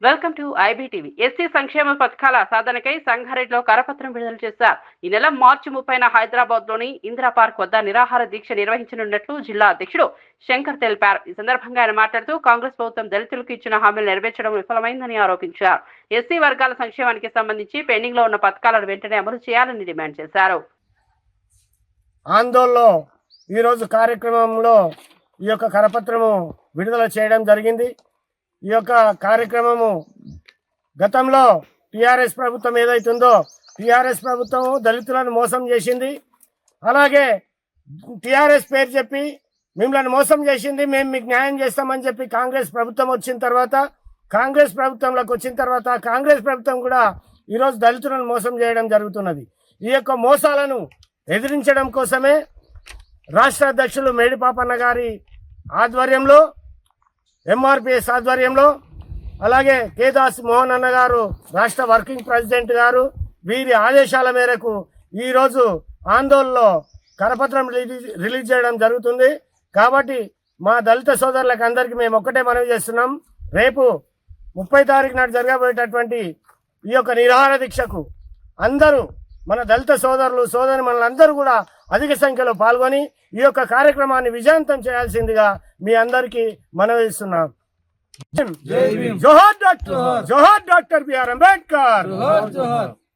Welcome to IBTV. SC సంక్షేమ పథకాల సాధనకై సంగారెడ్డిలో కరపత్రం విడుదల చేశారు. ఈ నెల మార్చి 30న హైదరాబాద్ లోని ఇందిరా పార్క్ వద్ద నిరాహార దీక్ష నిర్వహించనున్నట్లు జిల్లా అధ్యక్షుడు శంకర్ తెలిపారు. ఈ సందర్భంగా ఆయన మాట్లాడుతూ కాంగ్రెస్ ప్రభుత్వం దళితులకు ఇచ్చిన హామీలు నెరవేర్చడం విఫలమైందని ఆరోపించారు. ఎస్సీ వర్గాల సంక్షేమానికి సంబంధించి పెండింగ్ లో ఉన్న పథకాలను వెంటనే అమలు చేయాలని డిమాండ్ చేశారు. ఆందోళనలో ఈరోజు కార్యక్రమంలో ఈ యొక్క కరపత్రము విడుదల చేయడం జరిగింది. ఈ యొక్క కార్యక్రమము గతంలో టీఆర్ఎస్ ప్రభుత్వం ఏదైతుందో టీఆర్ఎస్ ప్రభుత్వం దళితులను మోసం చేసింది. అలాగే టీఆర్ఎస్ పేరు చెప్పి మిమ్మల్ని మోసం చేసింది, మేము మీకు న్యాయం చేస్తామని చెప్పి కాంగ్రెస్ ప్రభుత్వం వచ్చిన తర్వాత కాంగ్రెస్ ప్రభుత్వం కూడా ఈరోజు దళితులను మోసం చేయడం జరుగుతున్నది. ఈ యొక్క మోసాలను ఎదిరించడం కోసమే రాష్ట్ర అధ్యక్షులు మేడిపాపన్న గారి ఆధ్వర్యంలో, ఎంఆర్పిఎస్ ఆధ్వర్యంలో, అలాగే కేదాస్ మోహన్ అన్న గారు రాష్ట్ర వర్కింగ్ ప్రెసిడెంట్ గారు వీరి ఆదేశాల మేరకు ఈరోజు ఆందోళనలో కరపత్రం రిలీజ్ చేయడం జరుగుతుంది. కాబట్టి మా దళిత సోదరులకు అందరికీ మేము ఒక్కటే మనవి చేస్తున్నాం, రేపు 30 తారీఖు నాడు జరగబోయేటటువంటి ఈ యొక్క నిరాహార దీక్షకు అందరూ మన దళిత సోదరులు సోదరి మనలందరూ కూడా అధిక సంఖ్యలో పాల్గొని ఈ యొక్క కార్యక్రమాన్ని విజయవంతం చేయాల్సిందిగా మీ అందరికీ మనవి ఇస్తున్నాం. జోహార్ డాక్టర్ బిఆర్ అంబేద్కర్.